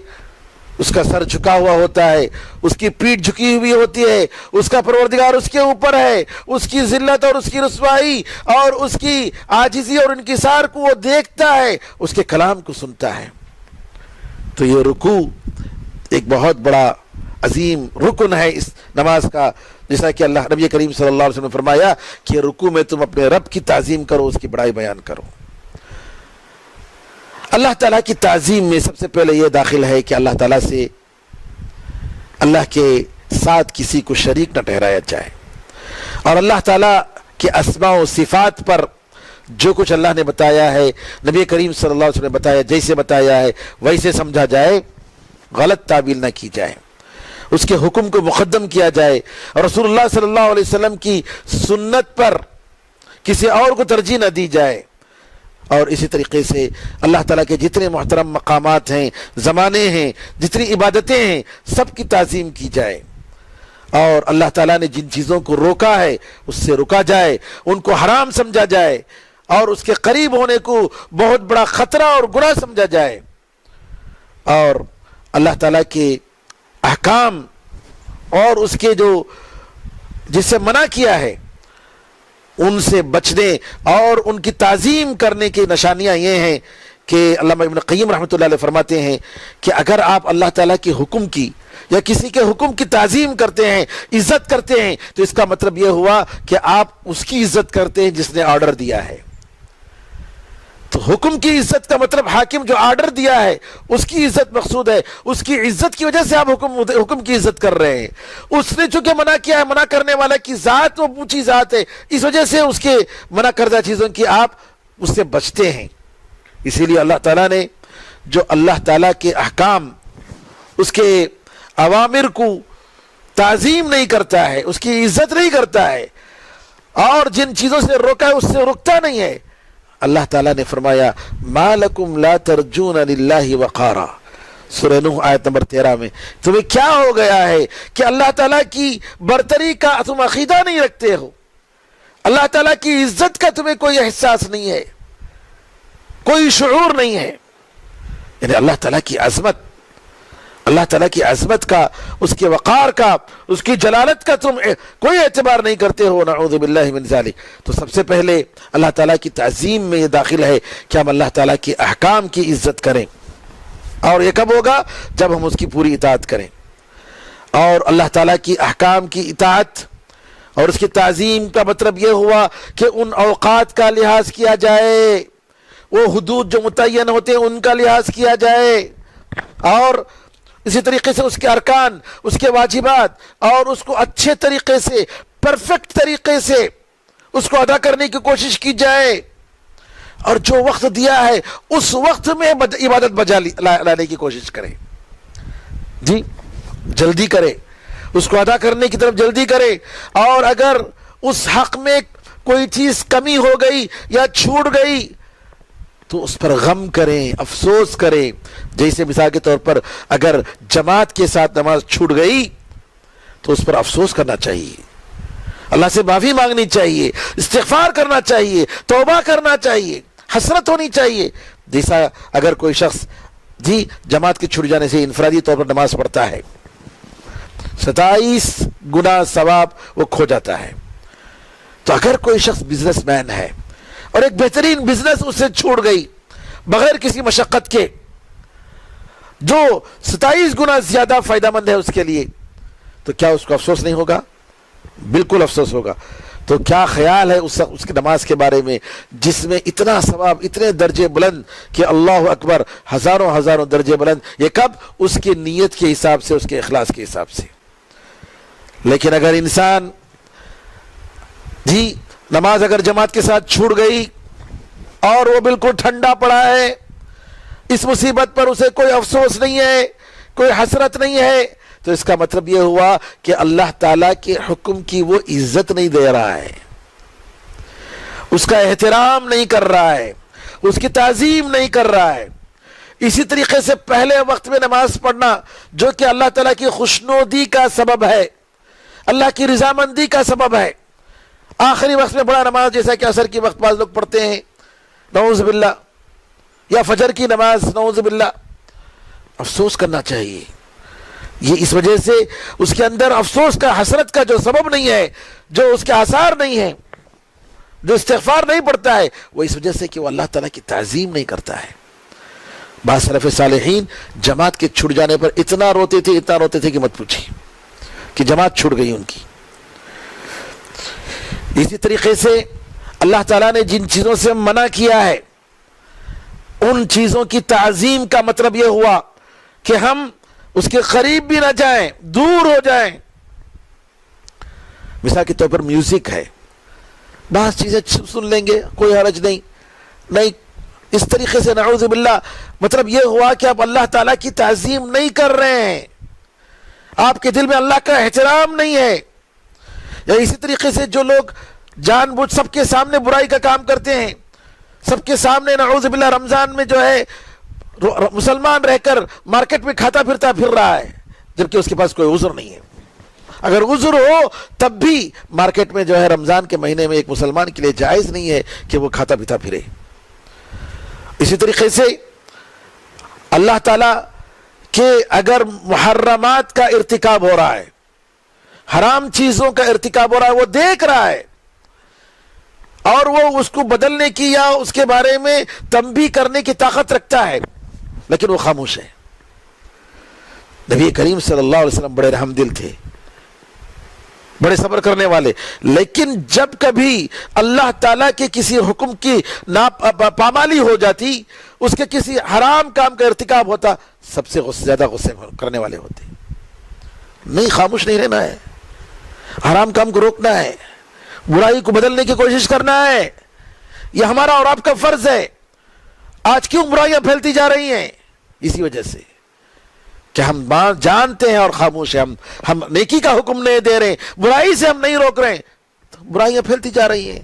اس کا سر جھکا ہوا ہوتا ہے، اس کی پیٹھ جھکی ہوئی ہوتی ہے، اس کا پروردگار اس کے اوپر ہے، اس کی ذلت اور اس کی رسوائی اور اس کی عاجزی اور انکسار کو وہ دیکھتا ہے، اس کے کلام کو سنتا ہے. تو یہ رکوع ایک بہت بڑا عظیم رکن ہے اس نماز کا، جیسا کہ اللہ نبی کریم صلی اللہ علیہ وسلم نے فرمایا کہ رکوع میں تم اپنے رب کی تعظیم کرو، اس کی بڑائی بیان کرو. اللہ تعالیٰ کی تعظیم میں سب سے پہلے یہ داخل ہے کہ اللہ تعالیٰ سے، اللہ کے ساتھ کسی کو شریک نہ ٹھہرایا جائے، اور اللہ تعالیٰ کے اسماء و صفات پر جو کچھ اللہ نے بتایا ہے، نبی کریم صلی اللہ علیہ وسلم نے بتایا، جیسے بتایا ہے ویسے سمجھا جائے، غلط تعبیر نہ کی جائے، اس کے حکم کو مقدم کیا جائے، اور رسول اللہ صلی اللہ علیہ وسلم کی سنت پر کسی اور کو ترجیح نہ دی جائے. اور اسی طریقے سے اللہ تعالیٰ کے جتنے محترم مقامات ہیں، زمانے ہیں، جتنی عبادتیں ہیں، سب کی تعظیم کی جائے، اور اللہ تعالیٰ نے جن چیزوں کو روکا ہے اس سے رکا جائے، ان کو حرام سمجھا جائے، اور اس کے قریب ہونے کو بہت بڑا خطرہ اور گناہ سمجھا جائے. اور اللہ تعالیٰ کے احکام اور اس کے جو جس سے منع کیا ہے ان سے بچنے اور ان کی تعظیم کرنے کی نشانیاں یہ ہیں کہ علامہ ابن قیم رحمۃ اللہ علیہ فرماتے ہیں کہ اگر آپ اللہ تعالیٰ کے حکم کی یا کسی کے حکم کی تعظیم کرتے ہیں، عزت کرتے ہیں، تو اس کا مطلب یہ ہوا کہ آپ اس کی عزت کرتے ہیں جس نے آرڈر دیا ہے۔ تو حکم کی عزت کا مطلب حاکم جو آرڈر دیا ہے اس کی عزت مقصود ہے، اس کی عزت کی وجہ سے آپ حکم کی عزت کر رہے ہیں۔ اس نے چونکہ منع کیا ہے، منع کرنے والا کی ذات وہ اونچی ذات ہے، اس وجہ سے اس کے منع کردہ چیزوں کی آپ اس سے بچتے ہیں۔ اسی لیے اللہ تعالیٰ نے جو اللہ تعالیٰ کے احکام، اس کے اوامر کو تعظیم نہیں کرتا ہے، اس کی عزت نہیں کرتا ہے، اور جن چیزوں سے روکا ہے اس سے رکتا نہیں ہے، اللہ تعالیٰ نے فرمایا ما لکم لا ترجون للہ وقارا، سورہ نوح آیت نمبر 13 میں، تمہیں کیا ہو گیا ہے کہ اللہ تعالیٰ کی برتری کا تم عقیدہ نہیں رکھتے ہو، اللہ تعالیٰ کی عزت کا تمہیں کوئی احساس نہیں ہے، کوئی شعور نہیں ہے، یعنی اللہ تعالیٰ کی عظمت، اللہ تعالیٰ کی عظمت کا، اس کے وقار کا، اس کی جلالت کا تم کوئی اعتبار نہیں کرتے ہو، نعوذ باللہ من ذالک۔ تو سب سے پہلے اللہ تعالیٰ کی تعظیم میں یہ داخل ہے کہ ہم اللہ تعالیٰ کے احکام کی عزت کریں، اور یہ کب ہوگا؟ جب ہم اس کی پوری اطاعت کریں، اور اللہ تعالیٰ کی احکام کی اطاعت اور اس کی تعظیم کا مطلب یہ ہوا کہ ان اوقات کا لحاظ کیا جائے، وہ حدود جو متعین ہوتے ہیں ان کا لحاظ کیا جائے، اور اسی طریقے سے اس کے ارکان، اس کے واجبات، اور اس کو اچھے طریقے سے، پرفیکٹ طریقے سے اس کو ادا کرنے کی کوشش کی جائے، اور جو وقت دیا ہے اس وقت میں عبادت بجا لانے کی کوشش کرے، جی جلدی کرے، اس کو ادا کرنے کی طرف جلدی کرے، اور اگر اس حق میں کوئی چیز کمی ہو گئی یا چھوٹ گئی تو اس پر غم کریں، افسوس کریں۔ جیسے مثال کے طور پر اگر جماعت کے ساتھ نماز چھوٹ گئی تو اس پر افسوس کرنا چاہیے، اللہ سے معافی مانگنی چاہیے، استغفار کرنا چاہیے، توبہ کرنا چاہیے، حسرت ہونی چاہیے۔ جیسا اگر کوئی شخص جی جماعت کے چھوٹ جانے سے انفرادی طور پر نماز پڑھتا ہے، 27 گنا ثواب وہ کھو جاتا ہے۔ تو اگر کوئی شخص بزنس مین ہے اور ایک بہترین بزنس اس سے چھوٹ گئی بغیر کسی مشقت کے، جو 27 گنا زیادہ فائدہ مند ہے اس کے لیے، تو کیا اس کو افسوس نہیں ہوگا؟ بالکل افسوس ہوگا۔ تو کیا خیال ہے اس کی نماز کے بارے میں جس میں اتنا ثواب، اتنے درجے بلند کہ اللہ اکبر، ہزاروں ہزاروں درجے بلند، یہ کب؟ اس کی نیت کے حساب سے، اس کے اخلاص کے حساب سے۔ لیکن اگر انسان جی نماز اگر جماعت کے ساتھ چھوٹ گئی اور وہ بالکل ٹھنڈا پڑا ہے، اس مصیبت پر اسے کوئی افسوس نہیں ہے، کوئی حسرت نہیں ہے، تو اس کا مطلب یہ ہوا کہ اللہ تعالیٰ کے حکم کی وہ عزت نہیں دے رہا ہے، اس کا احترام نہیں کر رہا ہے، اس کی تعظیم نہیں کر رہا ہے۔ اسی طریقے سے پہلے وقت میں نماز پڑھنا جو کہ اللہ تعالیٰ کی خوشنودی کا سبب ہے، اللہ کی رضامندی کا سبب ہے، آخری وقت میں بڑا نماز جیسا کہ عصر کی وقت بعض لوگ پڑھتے ہیں، نعوذ باللہ، یا فجر کی نماز، نعوذ باللہ، افسوس کرنا چاہیے۔ یہ اس وجہ سے اس کے اندر افسوس کا، حسرت کا جو سبب نہیں ہے، جو اس کے آثار نہیں ہیں، جو استغفار نہیں پڑتا ہے، وہ اس وجہ سے کہ وہ اللہ تعالیٰ کی تعظیم نہیں کرتا ہے۔ بعض سلف صالحین جماعت کے چھوٹ جانے پر اتنا روتے تھے کہ مت پوچھیں، کہ جماعت چھوٹ گئی ان کی۔ اسی طریقے سے اللہ تعالیٰ نے جن چیزوں سے منع کیا ہے ان چیزوں کی تعظیم کا مطلب یہ ہوا کہ ہم اس کے قریب بھی نہ جائیں، دور ہو جائیں۔ مثال کے طور پر میوزک ہے، بعض چیزیں سن لیں گے، کوئی حرج نہیں، اس طریقے سے نعوذ باللہ مطلب یہ ہوا کہ آپ اللہ تعالیٰ کی تعظیم نہیں کر رہے ہیں، آپ کے دل میں اللہ کا احترام نہیں ہے۔ یا اسی طریقے سے جو لوگ جان بوجھ سب کے سامنے برائی کا کام کرتے ہیں، سب کے سامنے نعوذ باللہ رمضان میں جو ہے مسلمان رہ کر مارکیٹ میں کھاتا پھر رہا ہے، جبکہ اس کے پاس کوئی عذر نہیں ہے۔ اگر عذر ہو تب بھی مارکیٹ میں جو ہے رمضان کے مہینے میں ایک مسلمان کے لیے جائز نہیں ہے کہ وہ کھاتا پیتا پھرے۔ اسی طریقے سے اللہ تعالیٰ کہ اگر محرمات کا ارتکاب ہو رہا ہے، حرام چیزوں کا ارتکاب ہو رہا ہے، وہ دیکھ رہا ہے اور وہ اس کو بدلنے کی یا اس کے بارے میں تنبیہ کرنے کی طاقت رکھتا ہے، لیکن وہ خاموش ہے۔ نبی کریم صلی اللہ علیہ وسلم بڑے رحم دل تھے، بڑے صبر کرنے والے، لیکن جب کبھی اللہ تعالیٰ کے کسی حکم کی پامالی ہو جاتی، اس کے کسی حرام کام کا ارتکاب ہوتا، سب سے زیادہ غصے کرنے والے ہوتے۔ نہیں، خاموش نہیں رہنا ہے، حرام کام کو روکنا ہے، برائی کو بدلنے کی کوشش کرنا ہے، یہ ہمارا اور آپ کا فرض ہے۔ آج کیوں برائیاں پھیلتی جا رہی ہیں؟ اسی وجہ سے کہ ہم جانتے ہیں اور خاموش ہیں، ہم نیکی کا حکم نہیں دے رہے، برائی سے ہم نہیں روک رہے، تو برائیاں پھیلتی جا رہی ہیں،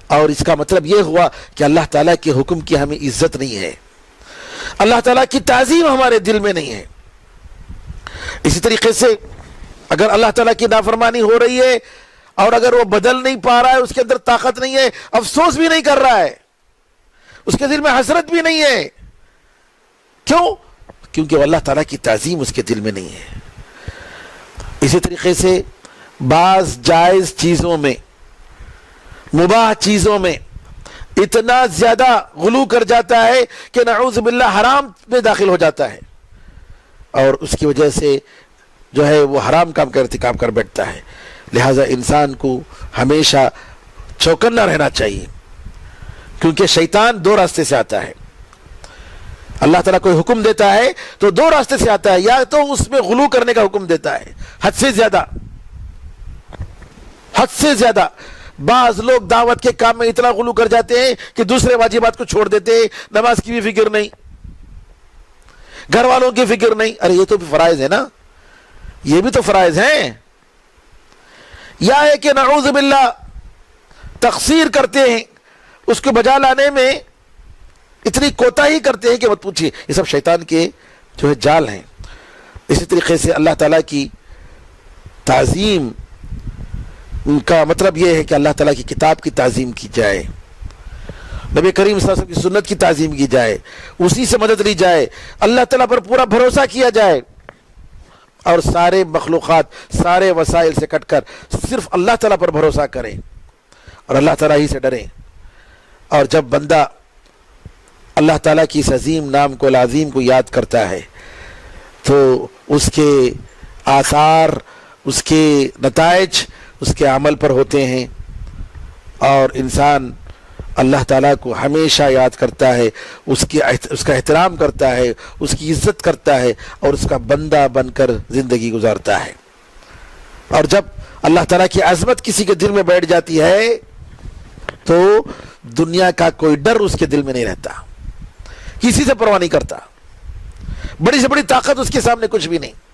اور اس کا مطلب یہ ہوا کہ اللہ تعالیٰ کے حکم کی ہمیں عزت نہیں ہے، اللہ تعالیٰ کی تعظیم ہمارے دل میں نہیں ہے۔ اسی طریقے سے اگر اللہ تعالیٰ کی نافرمانی ہو رہی ہے اور اگر وہ بدل نہیں پا رہا ہے، اس کے اندر طاقت نہیں ہے، افسوس بھی نہیں کر رہا ہے، اس کے دل میں حسرت بھی نہیں ہے، کیوں؟ کیونکہ وہ اللہ تعالیٰ کی تعظیم اس کے دل میں نہیں ہے۔ اسی طریقے سے بعض جائز چیزوں میں، مباح چیزوں میں اتنا زیادہ غلو کر جاتا ہے کہ نعوذ باللہ حرام میں داخل ہو جاتا ہے، اور اس کی وجہ سے جو ہے وہ حرام کام کا ارتکاب کر بیٹھتا ہے۔ لہٰذا انسان کو ہمیشہ چوکنا رہنا چاہیے، کیونکہ شیطان دو راستے سے آتا ہے۔ اللہ تعالیٰ کوئی حکم دیتا ہے تو دو راستے سے آتا ہے، یا تو اس میں غلو کرنے کا حکم دیتا ہے، حد سے زیادہ، حد سے زیادہ۔ بعض لوگ دعوت کے کام میں اتنا غلو کر جاتے ہیں کہ دوسرے واجبات کو چھوڑ دیتے ہیں، نماز کی بھی فکر نہیں، گھر والوں کی فکر نہیں۔ ارے یہ تو بھی فرائض ہے نا، یہ بھی تو فرائض ہیں۔ یا ہے کہ نعوذ باللہ تقصیر کرتے ہیں، اس کو بجا لانے میں اتنی کوتاہی کرتے ہیں کہ مت پوچھیے۔ یہ سب شیطان کے جو ہے جال ہیں۔ اسی طریقے سے اللہ تعالیٰ کی تعظیم کا مطلب یہ ہے کہ اللہ تعالیٰ کی کتاب کی تعظیم کی جائے، نبی کریم صلی اللہ علیہ وسلم کی سنت کی تعظیم کی جائے، اسی سے مدد لی جائے، اللہ تعالیٰ پر پورا بھروسہ کیا جائے، اور سارے مخلوقات، سارے وسائل سے کٹ کر صرف اللہ تعالیٰ پر بھروسہ کریں اور اللہ تعالیٰ ہی سے ڈریں۔ اور جب بندہ اللہ تعالیٰ کی اس عظیم نام کو، العظیم کو یاد کرتا ہے، تو اس کے آثار، اس کے نتائج اس کے عمل پر ہوتے ہیں، اور انسان اللہ تعالیٰ کو ہمیشہ یاد کرتا ہے، اس کا احترام کرتا ہے، اس کی عزت کرتا ہے، اور اس کا بندہ بن کر زندگی گزارتا ہے۔ اور جب اللہ تعالیٰ کی عظمت کسی کے دل میں بیٹھ جاتی ہے تو دنیا کا کوئی ڈر اس کے دل میں نہیں رہتا، کسی سے پرواہ نہیں کرتا، بڑی سے بڑی طاقت اس کے سامنے کچھ بھی نہیں۔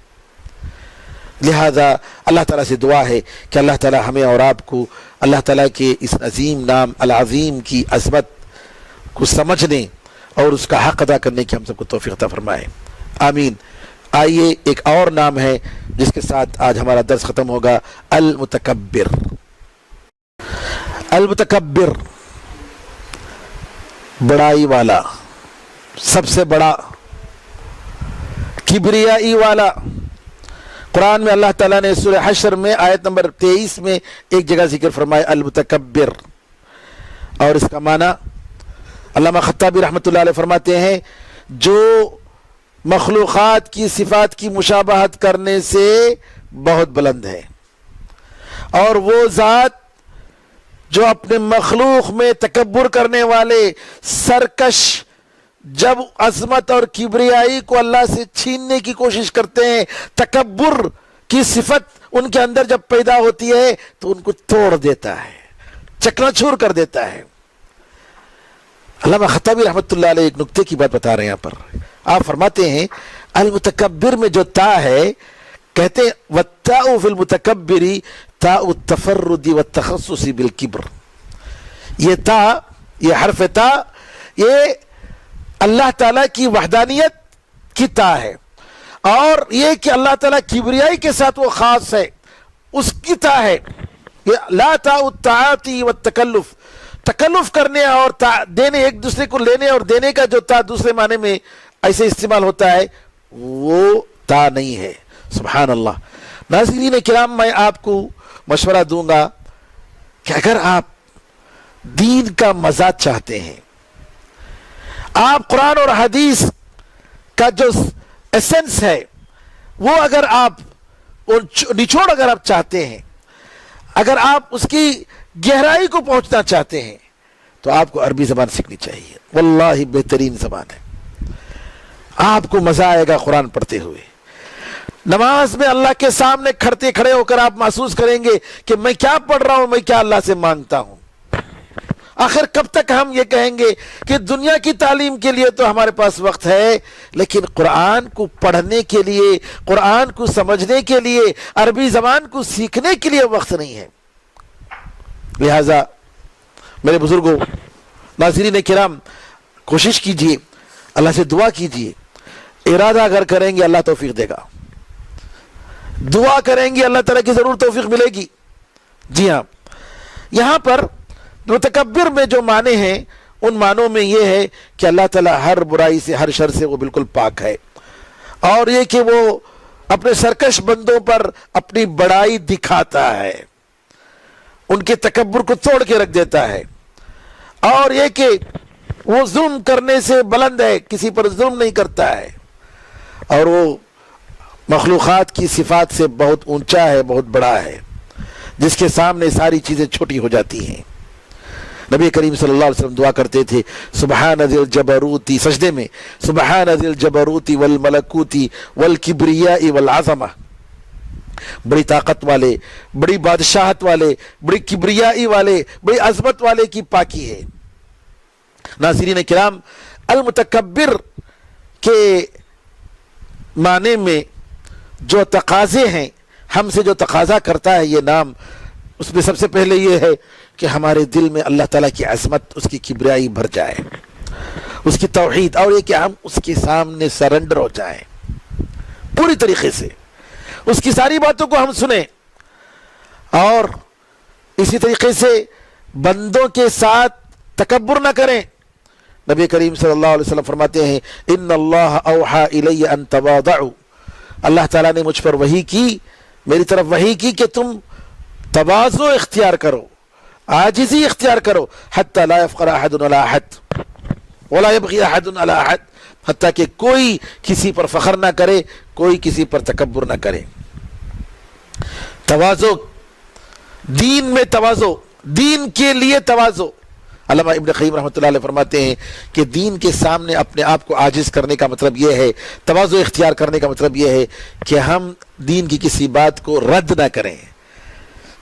لہذا اللہ تعالیٰ سے دعا ہے کہ اللہ تعالیٰ ہمیں اور آپ کو اللہ تعالیٰ کے اس عظیم نام العظیم کی عظمت کو سمجھنے اور اس کا حق ادا کرنے کی ہم سب کو توفیق عطا فرمائے، آمین۔ آئیے ایک اور نام ہے جس کے ساتھ آج ہمارا درس ختم ہوگا، المتکبر۔ المتکبر، بڑائی والا، سب سے بڑا، کبریائی والا۔ قرآن میں اللہ تعالیٰ نے سورہ حشر میں آیت نمبر 23 میں ایک جگہ ذکر فرمایا المتکبر، اور اس کا معنی علامہ خطابی رحمۃ اللہ علیہ فرماتے ہیں جو مخلوقات کی صفات کی مشابہت کرنے سے بہت بلند ہے، اور وہ ذات جو اپنے مخلوق میں تکبر کرنے والے سرکش جب عظمت اور کبریائی کو اللہ سے چھیننے کی کوشش کرتے ہیں، تکبر کی صفت ان کے اندر جب پیدا ہوتی ہے تو ان کو توڑ دیتا ہے، چکنا چور کر دیتا ہے۔ علامہ خطابی رحمۃ اللہ علیہ ایک نکتے کی بات بتا رہے ہیں یہاں پر، آپ فرماتے ہیں المتکبر میں جو تا ہے، کہتے ہیں وَالتَّاءُ فِي الْمُتَكَبِّرِ تَاءُ التَّفَرُّدِ وَالتَّخَصُّصِ بِالْكِبْرِ۔ یہ تا، یہ حرف تا، یہ اللہ تعالیٰ کی وحدانیت کی تا ہے، اور یہ کہ اللہ تعالیٰ کبریائی کے ساتھ وہ خاص ہے، اس کی تا ہے۔ یہ لا تاء التعاطی والتکلف، تکلف کرنے اور دینے، ایک دوسرے کو لینے اور دینے کا جو تا دوسرے معنی میں ایسے استعمال ہوتا ہے، وہ تا نہیں ہے. سبحان اللہ. ناظرین کرام، میں آپ کو مشورہ دوں گا کہ اگر آپ دین کا مزہ چاہتے ہیں، آپ قرآن اور حدیث کا جو ایسنس ہے وہ اگر آپ نچوڑ اگر آپ چاہتے ہیں، اگر آپ اس کی گہرائی کو پہنچنا چاہتے ہیں، تو آپ کو عربی زبان سیکھنی چاہیے. واللہ بہترین زبان ہے. آپ کو مزہ آئے گا قرآن پڑھتے ہوئے. نماز میں اللہ کے سامنے کھڑے ہو کر آپ محسوس کریں گے کہ میں کیا پڑھ رہا ہوں، میں کیا اللہ سے مانگتا ہوں. آخر کب تک ہم یہ کہیں گے کہ دنیا کی تعلیم کے لیے تو ہمارے پاس وقت ہے، لیکن قرآن کو پڑھنے کے لیے، قرآن کو سمجھنے کے لیے، عربی زبان کو سیکھنے کے لیے وقت نہیں ہے. لہذا میرے بزرگوں، ناظرین کرام، کوشش کیجئے، اللہ سے دعا کیجئے. ارادہ اگر کریں گے اللہ توفیق دے گا، دعا کریں گے اللہ تعالیٰ کی ضرور توفیق ملے گی. جی ہاں، یہاں پر متکبر میں جو معنی ہیں ان معنوں میں یہ ہے کہ اللہ تعالیٰ ہر برائی سے، ہر شر سے وہ بالکل پاک ہے، اور یہ کہ وہ اپنے سرکش بندوں پر اپنی بڑائی دکھاتا ہے، ان کے تکبر کو توڑ کے رکھ دیتا ہے، اور یہ کہ وہ ظلم کرنے سے بلند ہے، کسی پر ظلم نہیں کرتا ہے، اور وہ مخلوقات کی صفات سے بہت اونچا ہے، بہت بڑا ہے، جس کے سامنے ساری چیزیں چھوٹی ہو جاتی ہیں. نبی کریم صلی اللہ علیہ وسلم دعا کرتے تھے سبحان ذی الجبروتی، سجدے میں سبحان ذی الجبروتی والملکوتی والکبریاء والعظمہ. بڑی طاقت والے، بڑی بادشاہت والے، بڑی کبریائی والے، بڑی عظمت والے کی پاکی ہے. ناظرین کرام، المتکبر کے معنی میں جو تقاضے ہیں، ہم سے جو تقاضا کرتا ہے یہ نام، اس میں سب سے پہلے یہ ہے کہ ہمارے دل میں اللہ تعالیٰ کی عظمت، اس کی کبریائی بھر جائے، اس کی توحید، اور یہ کہ ہم اس کے سامنے سرنڈر ہو جائیں پوری طریقے سے، اس کی ساری باتوں کو ہم سنیں، اور اسی طریقے سے بندوں کے ساتھ تکبر نہ کریں. نبی کریم صلی اللہ علیہ وسلم فرماتے ہیں ان اللہ اوحا الی ان تواضعوا، اللہ تعالیٰ نے مجھ پر وحی کی، میری طرف وحی کی کہ تم تواضع اختیار کرو، عاجزی اختیار کرو، حتی لا یفخر احد علی احد ولا یبغی احد علی احد، حتیٰ کہ کوئی کسی پر فخر نہ کرے، کوئی کسی پر تکبر نہ کرے. تواضع، دین میں تواضع، دین کے لیے تواضع. علامہ ابن قیم رحمۃ اللہ علیہ فرماتے ہیں کہ دین کے سامنے اپنے آپ کو عاجز کرنے کا مطلب یہ ہے، تواضع اختیار کرنے کا مطلب یہ ہے کہ ہم دین کی کسی بات کو رد نہ کریں،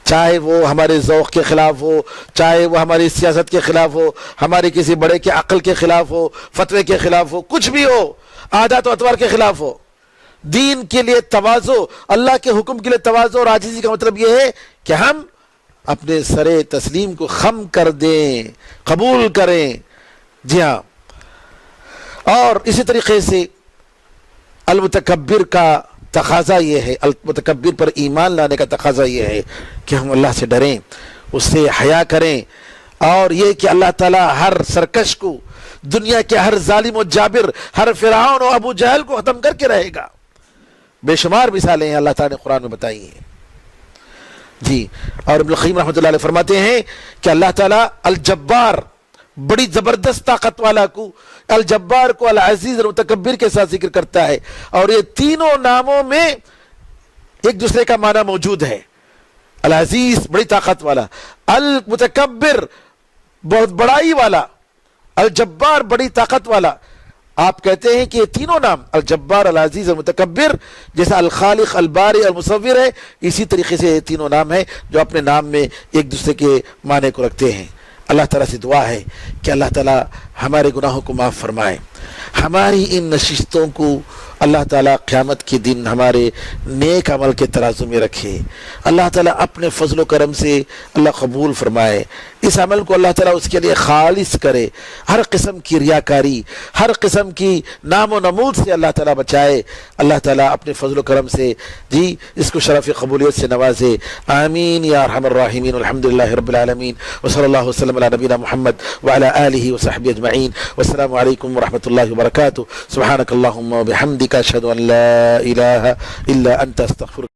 چاہے وہ ہمارے ذوق کے خلاف ہو، چاہے وہ ہماری سیاست کے خلاف ہو، ہمارے کسی بڑے کے عقل کے خلاف ہو، فتوے کے خلاف ہو، کچھ بھی ہو، عادات و اطوار کے خلاف ہو. دین کے لیے تواضع، اللہ کے حکم کے لیے تواضع اور عاجزی کا مطلب یہ ہے کہ ہم اپنے سر تسلیم کو خم کر دیں، قبول کریں. جی ہاں، اور اسی طریقے سے المتکبر کا تقاضا یہ ہے، المتکبر پر ایمان لانے کا تقاضا یہ ہے کہ ہم اللہ سے ڈریں، اس سے حیا کریں، اور یہ کہ اللہ تعالیٰ ہر سرکش کو، دنیا کے ہر ظالم و جابر، ہر فرعون و ابو جہل کو ختم کر کے رہے گا. بے شمار مثالیں ہیں اللہ تعالیٰ نے قرآن میں بتائی ہیں. جی، اور ابن القیم رحمۃ اللہ علیہ فرماتے ہیں کہ اللہ تعالیٰ الجبار، بڑی زبردست طاقت والا کو، الجبار کو العزیز اور متکبر کے ساتھ ذکر کرتا ہے، اور یہ تینوں ناموں میں ایک دوسرے کا معنی موجود ہے. العزیز بڑی طاقت والا، المتکبر بہت بڑائی والا، الجبار بڑی طاقت والا. آپ کہتے ہیں کہ یہ تینوں نام الجبار، العزیز اور متکبر، جیسا الخالق، الباری، المصور ہے، اسی طریقے سے یہ تینوں نام ہیں جو اپنے نام میں ایک دوسرے کے معنی کو رکھتے ہیں. اللہ تعالیٰ سے دعا ہے کہ اللہ تعالیٰ ہمارے گناہوں کو معاف فرمائے، ہماری ان نشستوں کو اللہ تعالیٰ قیامت کے دن ہمارے نیک عمل کے ترازو میں رکھے. اللہ تعالیٰ اپنے فضل و کرم سے اللہ قبول فرمائے، اس عمل کو اللہ تعالیٰ اس کے لیے خالص کرے، ہر قسم کی ریاکاری، ہر قسم کی نام و نمود سے اللہ تعالیٰ بچائے. اللہ تعالیٰ اپنے فضل و کرم سے جی اس کو شرف قبولیت سے نوازے. آمین یا ارحم الراحمین. الحمدللہ رب العالمین، وصلی اللہ وسلم علی نبینا محمد وعلی آلہ وصحبہ اجمعین. والسلام علیکم ورحمۃ اللہ. اللہ وبرکاتہ. سبحانک اللہم وبحمدک اشہد ان لا الہ الا انت استغفرک.